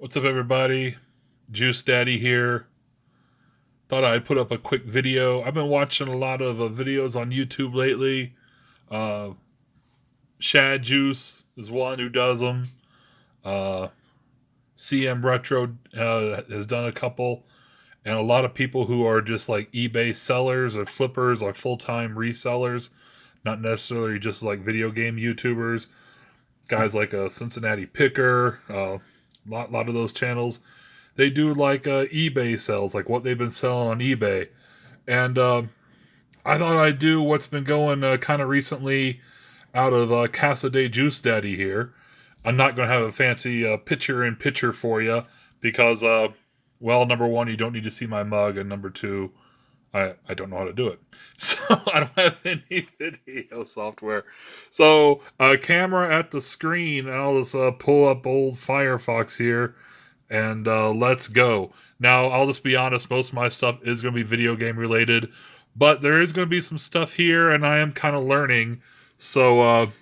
What's up, everybody? Juice Daddy here. Thought I'd put up a quick video. I've been watching a lot of videos on YouTube lately. Uh, Shad Juice is one who does them. Uh, CM Retro has done a couple. And a lot of people who are just like eBay sellers or flippers or full time resellers, not necessarily just like video game YouTubers. Guys like Cincinnati Picker, lot of those channels. They do like eBay sales, like what they've been selling on eBay. And I thought I'd do what's been going kind of recently out of Casa de Juice Daddy here. I'm not going to have a fancy picture in picture for you because, well, number one, you don't need to see my mug, and number two, I don't know how to do it. So I don't have any video software. So camera at the screen, and I'll just pull up old Firefox here and let's go. Now, I'll just be honest, most of my stuff is going to be video game related, but there is going to be some stuff here, and I am kind of learning. So,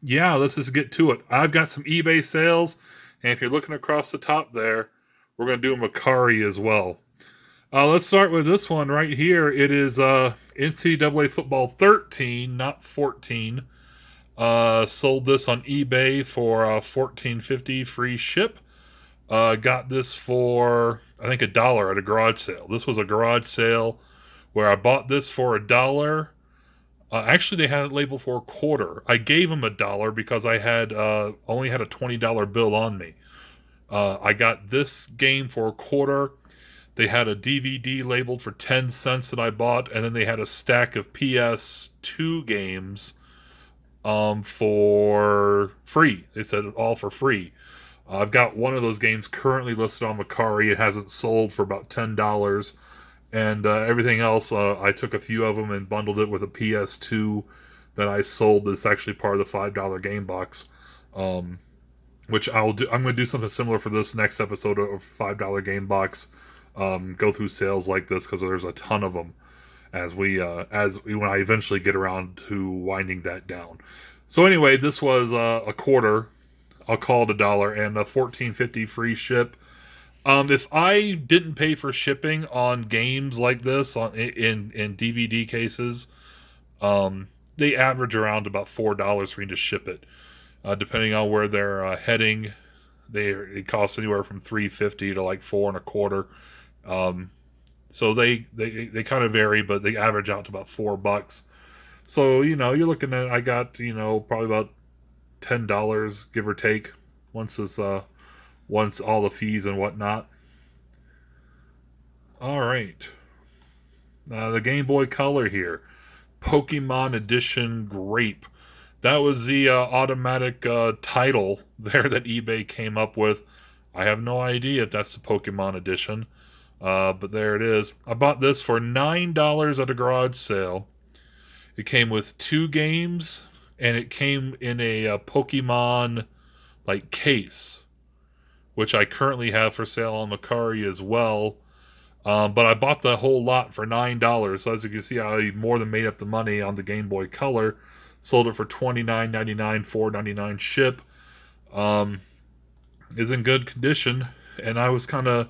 yeah, let's just get to it. I've got some eBay sales, and if you're looking across the top there, we're going to do a Mercari as well. Let's start with this one right here. It is NCAA Football 13, not 14. Sold this on eBay for $14.50 free ship. Got this for, I think, $1 at a garage sale. This was a garage sale where I bought this for $1. Actually, they had it labeled for a quarter. I gave them $1 because I had only had a $20 bill on me. I got this game for a quarter. They had a DVD labeled for 10 cents that I bought, and then they had a stack of PS2 games for free. They said all for free. I've got one of those games currently listed on Mercari. It hasn't sold for about $10. And everything else, I took a few of them and bundled it with a PS2 that I sold that's actually part of the $5 game box. Which I'll do. I'm going to do something similar for this next episode of $5 game box. Go through sales like this because there's a ton of them when I eventually get around to winding that down. So anyway, this was a quarter. I'll call it $1 and a $14.50 free ship. If I didn't pay for shipping on games like this in DVD cases, they average around about $4 for me to ship it, depending on where they're heading. It costs anywhere from $3.50 to like $4.25. So they kind of vary, but they average out to about $4. So you're looking at I got probably about $10 give or take once all the fees and whatnot. All right, the Game Boy Color here, Pokemon Edition Grape. That was the automatic title there that eBay came up with. I have no idea if that's the Pokemon Edition, but there it is. I bought this for $9 at a garage sale. It came with 2 games, and it came in a Pokemon like case, which I currently have for sale on Mercari as well. But I bought the whole lot for $9. So as you can see, I more than made up the money on the Game Boy Color. Sold it for $29.99, $4.99 ship. Is in good condition, and I was kind of.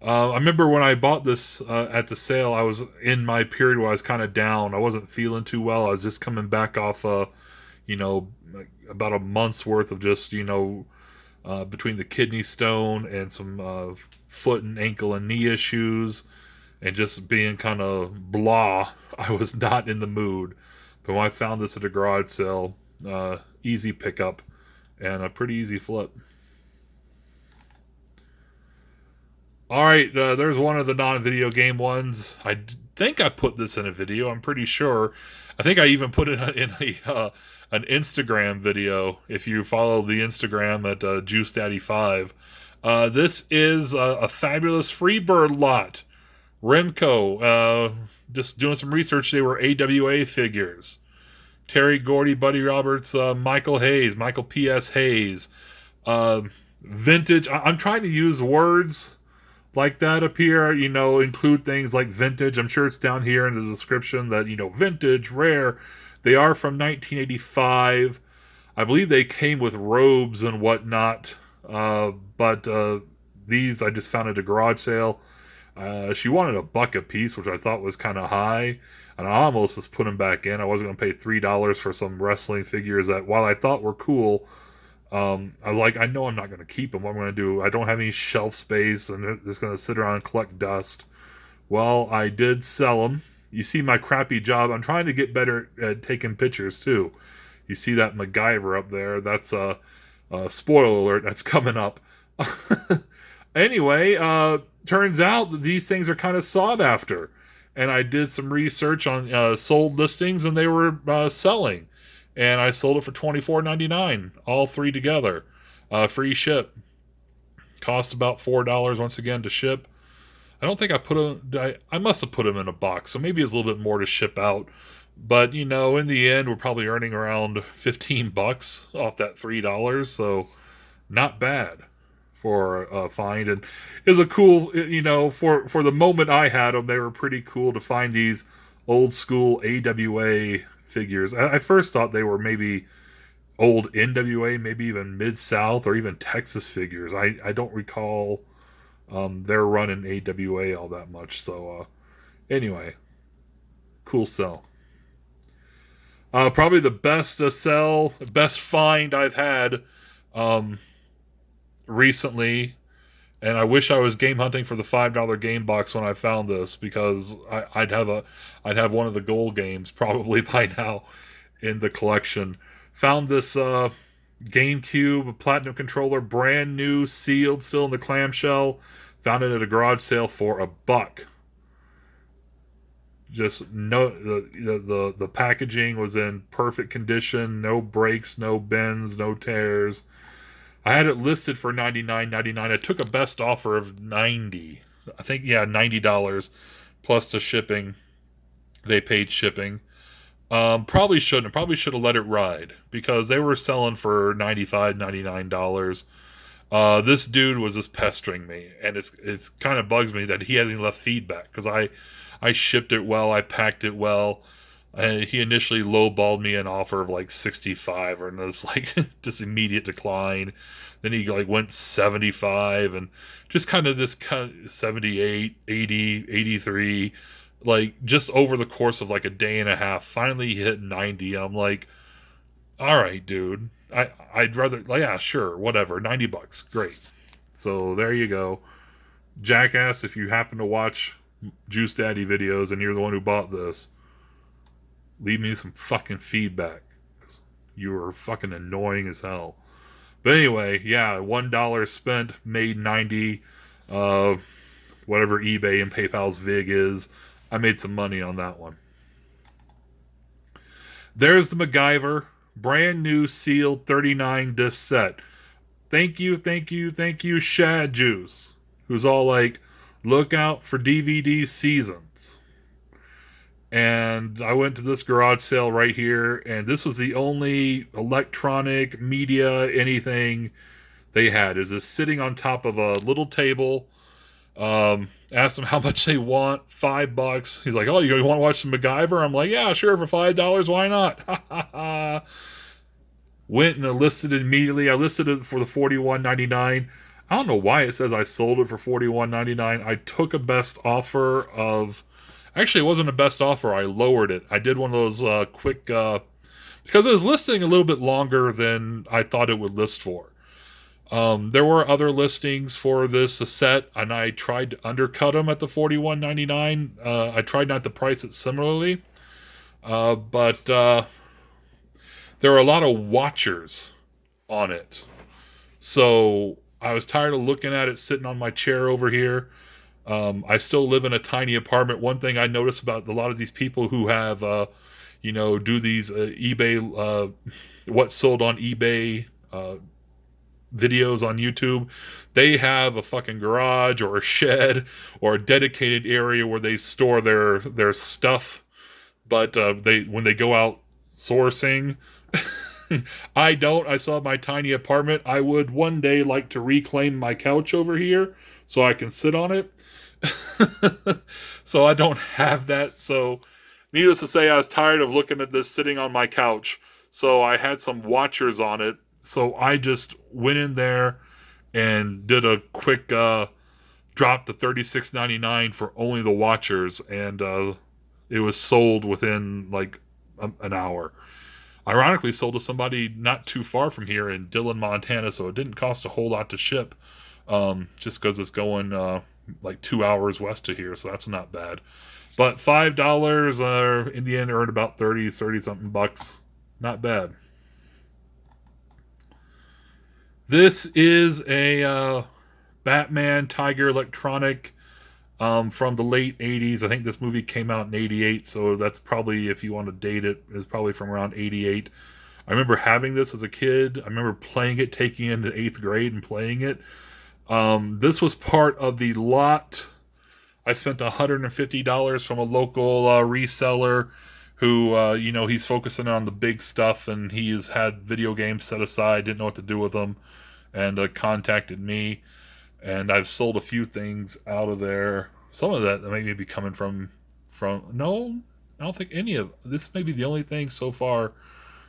I remember when I bought this at the sale, I was in my period where I was kind of down. I wasn't feeling too well. I was just coming back off, like about a month's worth of just, between the kidney stone and some foot and ankle and knee issues, and just being kind of blah. I was not in the mood. But when I found this at a garage sale, easy pickup and a pretty easy flip. All right, there's one of the non-video game ones. I think I put this in a video. I'm pretty sure. I think I even put it in an Instagram video. If you follow the Instagram at JuiceDaddy5, this is a fabulous Freebird lot. Remco. Just doing some research. They were AWA figures. Terry Gordy, Buddy Roberts, Michael Hayes, Michael P.S. Hayes. Vintage. I'm trying to use words like that up here, include things like vintage. I'm sure it's down here in the description that, vintage, rare. They are from 1985. I believe they came with robes and whatnot, but these I just found at a garage sale. She wanted $1 a piece, which I thought was kind of high, and I almost just put them back in. I wasn't going to pay $3 for some wrestling figures that, while I thought were cool, I was like, I know I'm not going to keep them. What I'm going to do, I don't have any shelf space, and they're just going to sit around and collect dust. Well, I did sell them. You see my crappy job. I'm trying to get better at taking pictures too. You see that MacGyver up there? That's a spoiler alert. That's coming up. Anyway, turns out that these things are kind of sought after, and I did some research on sold listings, and they were selling, and I sold it for $24.99, all three together, free ship. Cost about $4 once again to ship. I don't think I put them. I must have put them in a box, so maybe it's a little bit more to ship out. But in the end, we're probably earning around $15 off that $3, so not bad for a find. And it was a cool, for the moment I had them, they were pretty cool to find these old school AWA figures. I first thought they were maybe old NWA, maybe even Mid-South or even Texas figures. I don't recall their run in AWA all that much. So anyway, cool sell. Probably the best sell, best find I've had recently, and I wish I was game hunting for the $5 game box when I found this, because I'd have one of the gold games probably by now in the collection. Found this GameCube Platinum controller, brand new, sealed, still in the clamshell. Found it at a garage sale for $1. Just no, the packaging was in perfect condition, no breaks, no bends, no tears. I had it listed for $99.99. I took a best offer of $90. I think, yeah, $90 plus the shipping. They paid shipping. Probably shouldn't. Probably should have let it ride, because they were selling for $95, $99. This dude was just pestering me, and it's kind of bugs me that he hasn't left feedback, because I shipped it well, I packed it well. He initially lowballed me an offer of like 65, and it was like just immediate decline. Then he like went 75, and just kind of this kind of 78, 80, 83, like just over the course of like a day and a half. Finally he hit 90. I'm like, all right, dude. I'd rather, like, yeah, sure, whatever. $90, great. So there you go, jackass. If you happen to watch Juice Daddy videos and you're the one who bought this, leave me some fucking feedback, because you are fucking annoying as hell. But anyway, yeah, $1 spent, made 90. Whatever eBay and PayPal's VIG is, I made some money on that one. There's the MacGyver, brand new sealed 39 disc set. Thank you, Shad Juice, who's all like, look out for DVD seasons. And I went to this garage sale right here, and this was the only electronic media anything they had. Is this sitting on top of a little table. Asked them how much they want. $5. He's like, oh, you want to watch some MacGyver? I'm like, yeah, sure, for $5. Why not? Went and listed it immediately. I listed it for the $41.99. I don't know why it says I sold it for $41.99. I took a best offer of... Actually, it wasn't a best offer. I lowered it. I did one of those quick... because it was listing a little bit longer than I thought it would list for. There were other listings for this set, and I tried to undercut them at the $41.99. I tried not to price it similarly. But there were a lot of watchers on it. So I was tired of looking at it sitting on my chair over here. I still live in a tiny apartment. One thing I notice about a lot of these people who have, do these eBay, what's sold on eBay videos on YouTube, they have a fucking garage or a shed or a dedicated area where they store their stuff. But when they go out sourcing, I don't. I still have my tiny apartment. I would one day like to reclaim my couch over here so I can sit on it. So I don't have that. So needless to say, I was tired of looking at this sitting on my couch. So I had some watchers on it. So I just went in there and did a quick drop to $36.99 for only the watchers, and it was sold within like an hour. Ironically, sold to somebody not too far from here in Dillon, Montana, so it didn't cost a whole lot to ship, just because it's going like 2 hours west of here, so that's not bad. But $5 in the end earned about 30 something bucks. Not bad. This is a Batman Tiger Electronic from the late 80s. I think this movie came out in 88, so that's probably, if you want to date it, is probably from around 88. I remember having this as a kid. I remember playing it, taking it into 8th grade and playing it. This was part of the lot. I spent $150 from a local reseller who, he's focusing on the big stuff, and he's had video games set aside, didn't know what to do with them, and contacted me. And I've sold a few things out of there. Some of that may be coming from no, I don't think any of this may be the only thing so far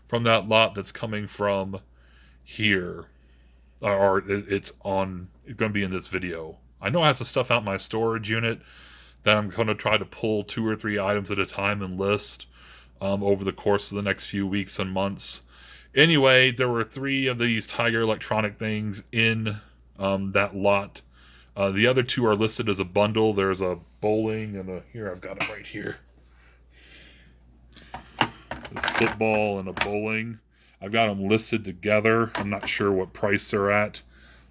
from that lot that's coming from here, or it's going to be in this video. I know I have some stuff out in my storage unit that I'm going to try to pull 2 or 3 items at a time and list over the course of the next few weeks and months. Anyway, there were 3 of these Tiger Electronic things in that lot. The other 2 are listed as a bundle. There's a bowling and here, I've got it right here. This football and a bowling. I've got them listed together. I'm not sure what price they're at,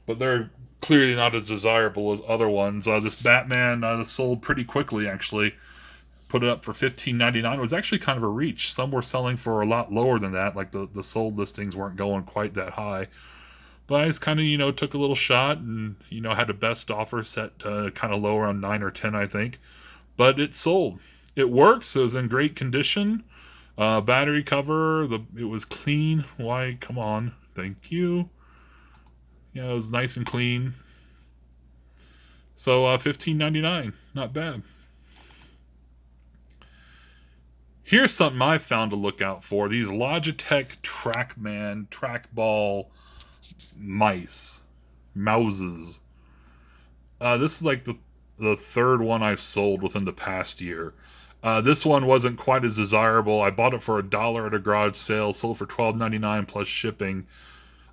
but they're clearly not as desirable as other ones. This Batman sold pretty quickly, actually. Put it up for $15.99. It was actually kind of a reach. Some were selling for a lot lower than that. Like the sold listings weren't going quite that high. But I just kind of, took a little shot and, had a best offer set to kind of low around 9 or 10, I think. But it sold. It works. It was in great condition. Battery cover, it was clean. Why? Come on. Thank you. Yeah, it was nice and clean. So $15.99. Not bad. Here's something I found to look out for. These Logitech TrackMan trackball mouses. This is like the third one I've sold within the past year. This one wasn't quite as desirable. I bought it for $1 at a garage sale, sold for $12.99 plus shipping.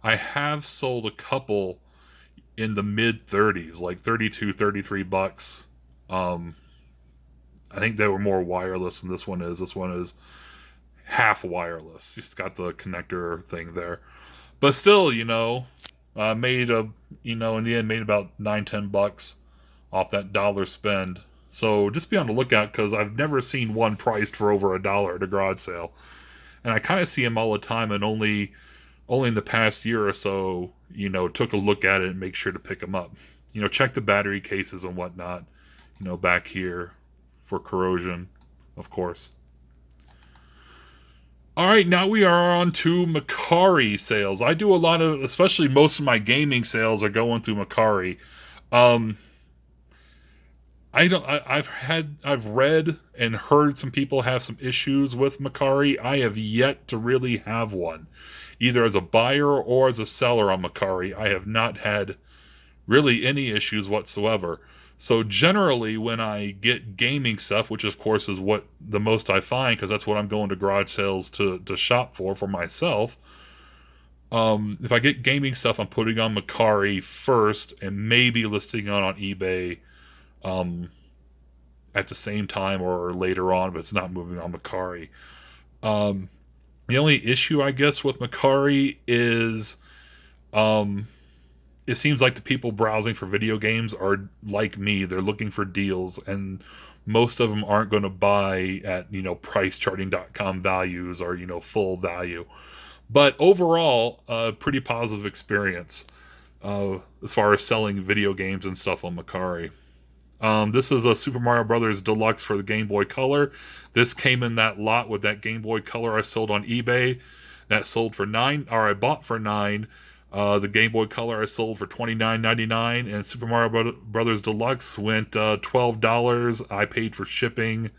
I have sold a couple in the mid 30s, like 32, 33 bucks. I think they were more wireless than this one is. This one is half wireless. It's got the connector thing there. But still, made in the end, made about 9-10 bucks off that dollar spend. So just be on the lookout, because I've never seen one priced for over $1 at a garage sale. And I kind of see them all the time, and only in the past year or so, took a look at it and make sure to pick them up. Check the battery cases and whatnot, back here for corrosion, of course. All right, now we are on to Mercari sales. I do a lot of, especially most of my gaming sales are going through Mercari. I've read and heard some people have some issues with Mercari. I have yet to really have one, either as a buyer or as a seller on Mercari. I have not had really any issues whatsoever. So generally, when I get gaming stuff, which of course is what the most I find, because that's what I'm going to garage sales to shop for myself. If I get gaming stuff, I'm putting on Mercari first and maybe listing it on eBay at the same time or later on, but it's not moving on Mercari. The only issue, I guess, with Mercari is it seems like the people browsing for video games are like me. They're looking for deals, and most of them aren't going to buy at, pricecharting.com values or, full value. But overall, pretty positive experience as far as selling video games and stuff on Mercari. This is a Super Mario Brothers Deluxe for the Game Boy Color. This came in that lot with that Game Boy Color I sold on eBay. That sold for $9, or I bought for $9. The Game Boy Color I sold for $29.99, and Super Mario Brothers Deluxe went $12. I paid for shipping,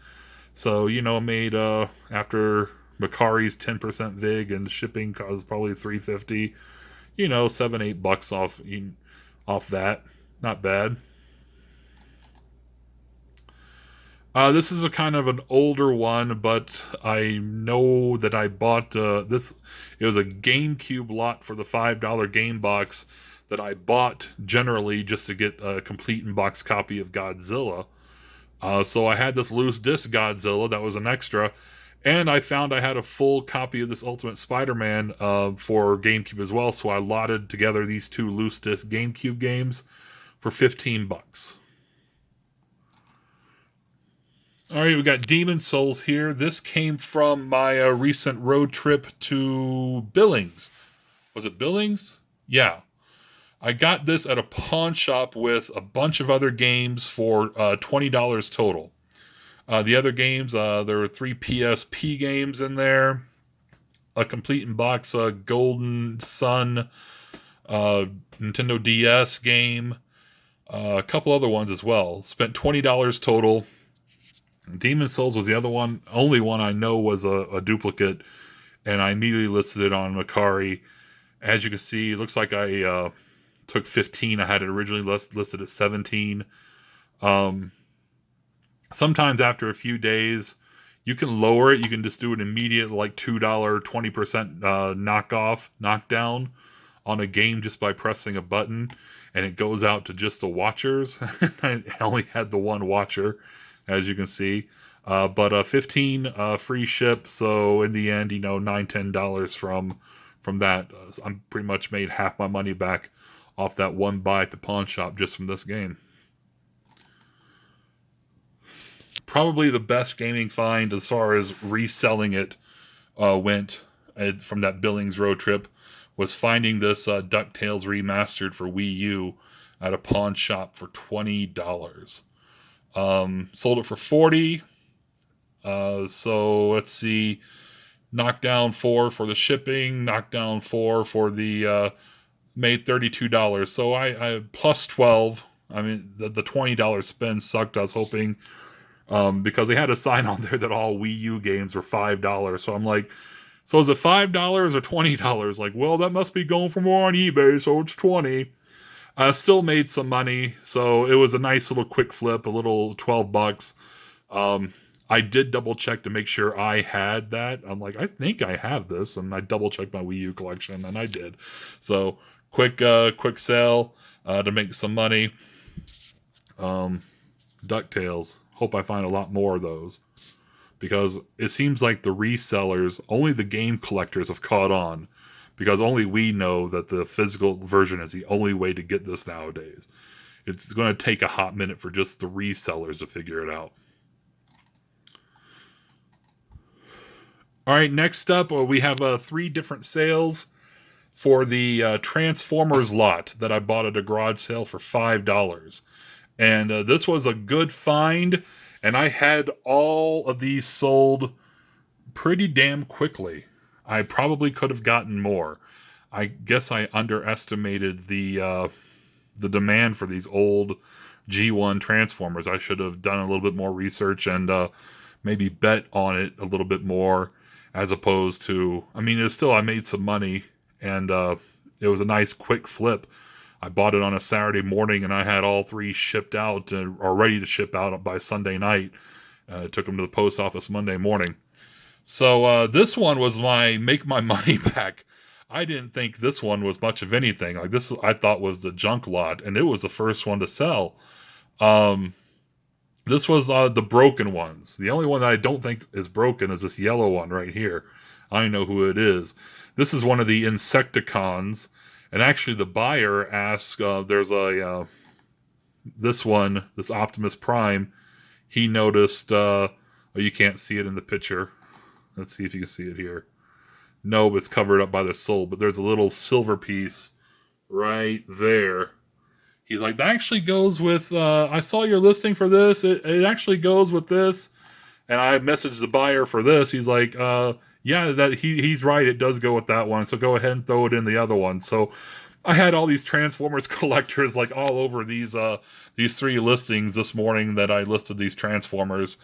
so made after Mercari's 10% vig and shipping cost probably $3.50. $7-8 off off that. Not bad. This is a kind of an older one, but I know that I bought this. It was a GameCube lot for the $5 game box that I bought generally just to get a complete in box copy of Godzilla. So I had this loose disc Godzilla that was an extra, and I found I had a full copy of this Ultimate Spider-Man for GameCube as well. So I lotted together these two loose disc GameCube games for $15. All right, we got Demon Souls here. This came from my recent road trip to Billings. Was it Billings? Yeah. I got this at a pawn shop with a bunch of other games for $20 total. The other games, there were 3 PSP games in there, a complete in box Golden Sun Nintendo DS game, a couple other ones as well. Spent $20 total. Demon Souls was the other one, only one I know was a duplicate, and I immediately listed it on Mercari. As you can see, it looks like I took 15. I had it originally listed at 17. Sometimes after a few days, you can lower it. You can just do an immediate like $2, 20% knockdown on a game just by pressing a button, and it goes out to just the watchers. I only had the one watcher, as you can see. But 15 free ship, so in the end, $9-10 from that. I'm pretty much made half my money back off that one buy at the pawn shop just from this game. Probably the best gaming find as far as reselling it went from that Billings road trip was finding this DuckTales remastered for Wii U at a pawn shop for $20. Sold it for $40. So let's see, knockdown $4 for the shipping, knockdown $4 for the made $32. So I plus 12. I mean, the $20 spend sucked. I was hoping because they had a sign on there that all Wii U games were $5. So I'm like, so is it $5 or $20? Like, well, that must be going for more on eBay, so it's 20. I still made some money, so it was a nice little quick flip, a little $12. I did double check to make sure I had that. I'm like, I think I have this, and I double checked my Wii U collection, and I did. So quick sale to make some money. DuckTales. Hope I find a lot more of those, because it seems like the resellers, only the game collectors have caught on, because only we know that the physical version is the only way to get this nowadays. It's going to take a hot minute for just the resellers to figure it out. All right, next up, we have 3 different sales for the Transformers lot that I bought at a garage sale for $5. And this was a good find, and I had all of these sold pretty damn quickly. I probably could have gotten more. I guess I underestimated the demand for these old G1 Transformers. I should have done a little bit more research and maybe bet on it a little bit more, as opposed to, I mean, it's still, I made some money, and it was a nice quick flip. I bought it on a Saturday morning, and I had all 3 shipped out or ready to ship out by Sunday night. Took them to the post office Monday morning. So this one was my make my money back. I didn't think this one was much of anything. Like, this, I thought was the junk lot, and it was the first one to sell. This was the broken ones. The only one that I don't think is broken is this yellow one right here. I know who it is. This is one of the Insecticons. And actually, the buyer asks, there's this one, this Optimus Prime, he noticed, oh, you can't see it in the picture. Let's see if you can see it here. No, but it's covered up by the soul, but there's a little silver piece right there. He's like, that actually goes with, I saw your listing for this, it actually goes with this. And I messaged the buyer for this. He's like, yeah, that he's right. It does go with that one. So go ahead and throw it in the other one. So I had all these Transformers collectors like all over these three listings this morning that I listed these Transformers.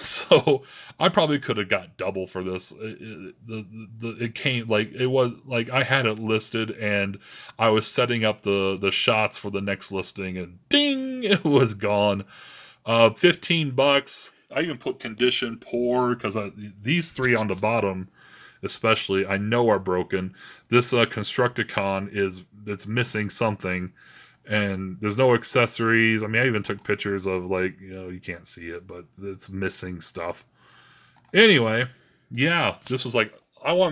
So I probably could have got double for this. It came like it was like I had it listed and I was setting up the shots for the next listing and ding, it was gone. $15. I even put condition poor because these three on the bottom especially I know are broken. This Constructicon it's missing something, and there's no accessories. I mean, I even took pictures of like you can't see it, but it's missing stuff. Anyway, yeah, this was like I'll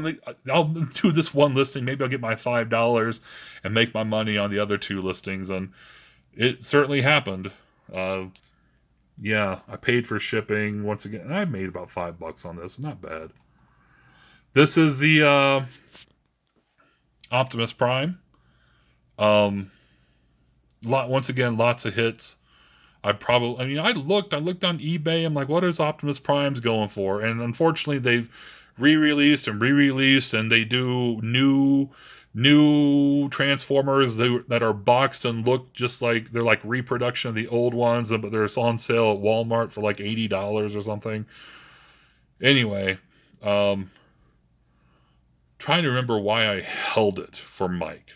do this one listing. Maybe I'll get my $5 and make my money on the other two listings, and it certainly happened. Yeah, I paid for shipping once again. I made about $5 on this. Not bad. This is the Optimus Prime. Once again, lots of hits. I looked on eBay. I'm like, what is Optimus Prime's going for? And unfortunately, they've re-released, and they do new Transformers that are boxed and look just like they're like reproduction of the old ones, but they're on sale at Walmart for like $80 or something. Anyway, trying to remember why I held it for Mike.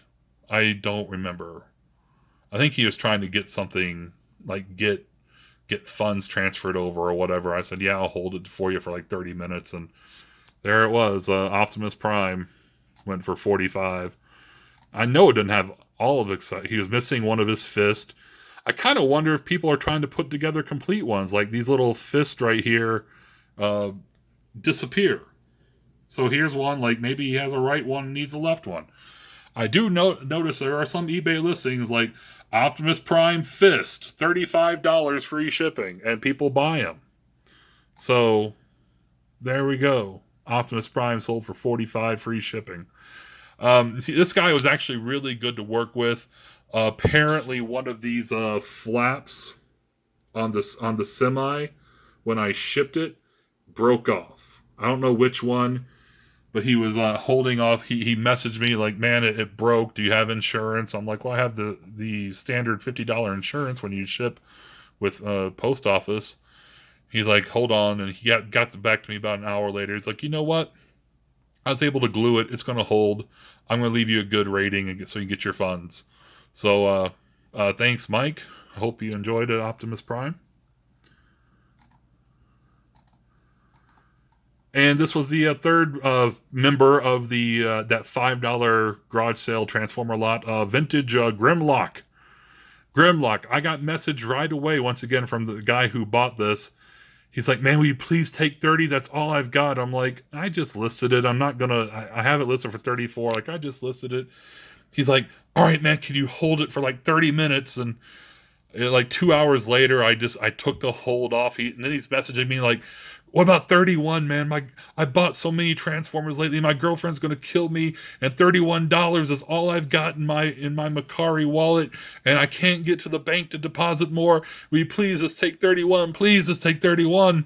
I don't remember. I think he was trying to get something like get funds transferred over or whatever. I said, yeah, I'll hold it for you for like 30 minutes. And there it was. Optimus Prime went for 45. I know it didn't have all of it. He was missing one of his fists. I kind of wonder if people are trying to put together complete ones. Like these little fists right here disappear. So here's one, like maybe he has a right one and needs a left one. I do notice there are some eBay listings like Optimus Prime Fist, $35 free shipping, and people buy them. So there we go. Optimus Prime sold for $45 free shipping. This guy was actually really good to work with. Apparently one of these flaps on the semi when I shipped it broke off. I don't know which one, but he was holding off. He messaged me like, man, it broke. Do you have insurance? I'm like, well, I have the standard $50 insurance when you ship with post office. He's like, hold on. And he got back to me about an hour later. He's like, you know what? I was able to glue it. It's going to hold. I'm going to leave you a good rating so you can get your funds. So thanks, Mike. I hope you enjoyed it, Optimus Prime. And this was the third member of the that $5 garage sale Transformer lot, vintage Grimlock. Grimlock. I got message right away once again from the guy who bought this. He's like, man, will you please take 30? That's all I've got. I'm like, I just listed it. I'm not gonna. I have it listed for 34. Like I just listed it. He's like, all right, man, can you hold it for like 30 minutes? And like 2 hours later, I took the hold off. And then he's messaging me like, what about 31, man? I bought so many Transformers lately. My girlfriend's gonna kill me, and $31 is all I've got in my Mercari wallet, and I can't get to the bank to deposit more. Will you please just take 31? Please just take 31.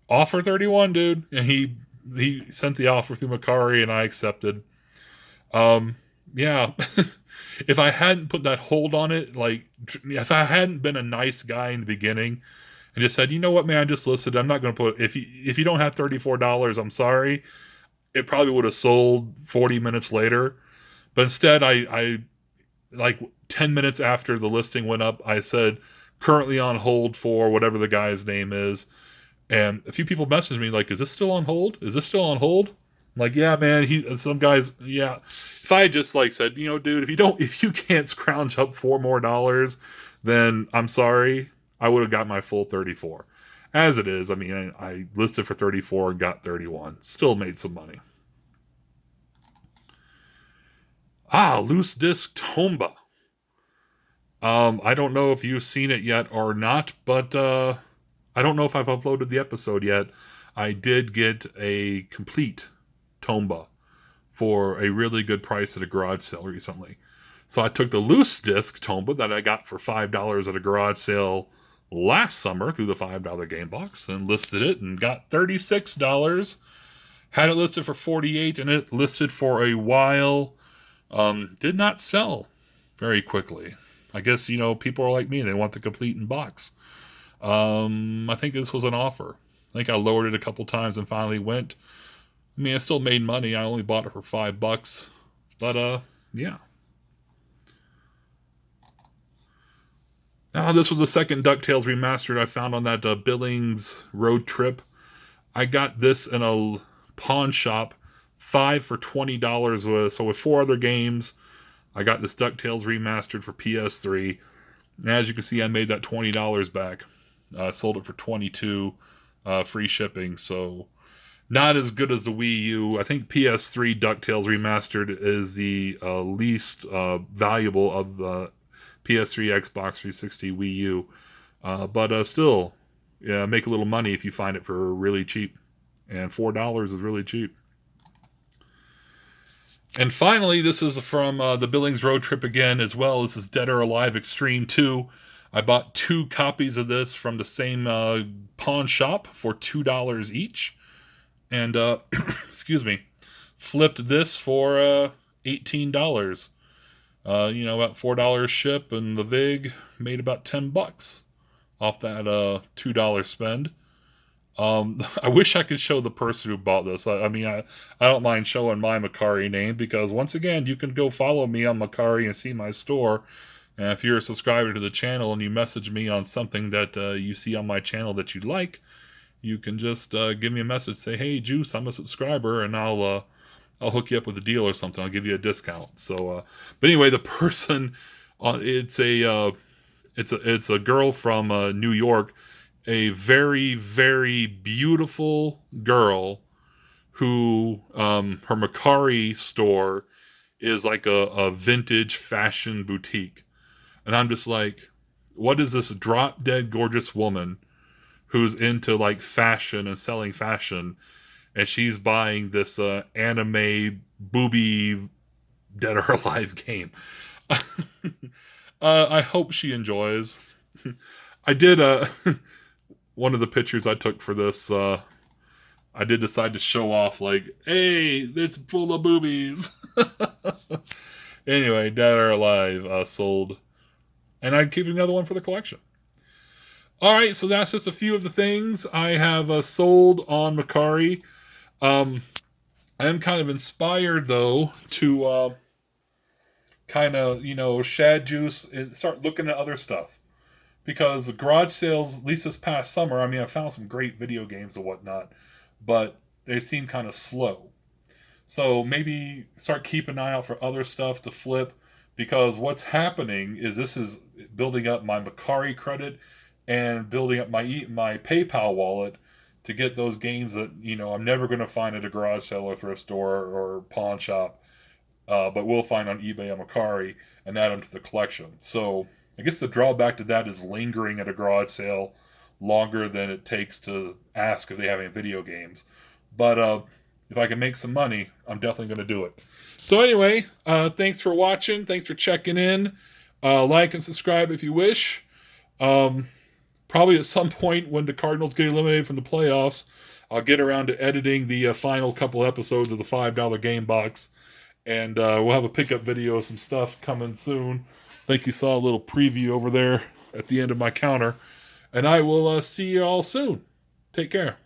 Offer 31, dude. And he sent the offer through Mercari, and I accepted. Yeah. If I hadn't put that hold on it, like if I hadn't been a nice guy in the beginning and just said, you know what, man, I just listed. I'm not going to put if you don't have $34, I'm sorry. It probably would have sold 40 minutes later. But instead, I like 10 minutes after the listing went up, I said currently on hold for whatever the guy's name is. And a few people messaged me like, is this still on hold? Is this still on hold? I'm like, yeah, man, some guys, yeah. If I had just like said, you know, dude, if you can't scrounge up $4 more, then I'm sorry. I would have got my full 34. As it is, I mean, I listed for 34 and got 31. Still made some money. Loose disc Tomba. I don't know if you've seen it yet or not, but I don't know if I've uploaded the episode yet. I did get a complete Tomba for a really good price at a garage sale recently. So I took the loose disc Tomba that I got for $5 at a garage sale last summer through the $5 game box and listed it and got $36. Had it listed for $48 and it listed for a while Did not sell very quickly. I guess, people are like me. They want the complete in box. I think this was an offer. I think I lowered it a couple times and finally went. I mean, I still made money. I only bought it for $5. But, yeah. This was the second DuckTales remastered I found on that Billings road trip. I got this in a pawn shop, 5 for $20. So with 4 other games, I got this DuckTales remastered for PS3. And as you can see, I made that $20 back. Sold it for $22, free shipping. So not as good as the Wii U. I think PS3 DuckTales remastered is the least valuable of the PS3, Xbox 360, Wii U. But still, yeah, make a little money if you find it for really cheap. And $4 is really cheap. And finally, this is from the Billings road trip again as well. This is Dead or Alive Extreme 2. I bought 2 copies of this from the same pawn shop for $2 each. And, excuse me, flipped this for $18. About $4 ship, and the VIG made about $10 off that $2 spend. I wish I could show the person who bought this. I mean, I don't mind showing my Mercari name because, once again, you can go follow me on Mercari and see my store. And if you're a subscriber to the channel and you message me on something that you see on my channel that you like, you can just give me a message. Say, "Hey, Juice, I'm a subscriber," and I'll hook you up with a deal or something. I'll give you a discount. So, but anyway, the person, it's a girl from New York. A very, very beautiful girl who, her Mercari store is like a vintage fashion boutique. And I'm just like, what is this drop dead gorgeous woman who's into like fashion and selling fashion, and she's buying this anime booby Dead or Alive game? I hope she enjoys. I did one of the pictures I took for this, I did decide to show off, like, hey, it's full of boobies. Anyway, Dead or Alive sold. And I'd keep another one for the collection. Alright, so that's just a few of the things I have sold on Mercari. I am kind of inspired, though, to kind of, shad juice and start looking at other stuff. Because the garage sales, at least this past summer, I mean, I found some great video games and whatnot, but they seem kind of slow. So maybe start keeping an eye out for other stuff to flip, because what's happening is this is building up my Mercari credit and building up my PayPal wallet to get those games that, I'm never going to find at a garage sale or thrift store or pawn shop, but will find on eBay and Mercari, and add them to the collection. So I guess the drawback to that is lingering at a garage sale longer than it takes to ask if they have any video games. But if I can make some money, I'm definitely going to do it. So anyway, thanks for watching. Thanks for checking in. Like and subscribe if you wish. Probably at some point when the Cardinals get eliminated from the playoffs, I'll get around to editing the final couple episodes of the $5 game box. And we'll have a pickup video of some stuff coming soon. I think you saw a little preview over there at the end of my counter. And I will see you all soon. Take care.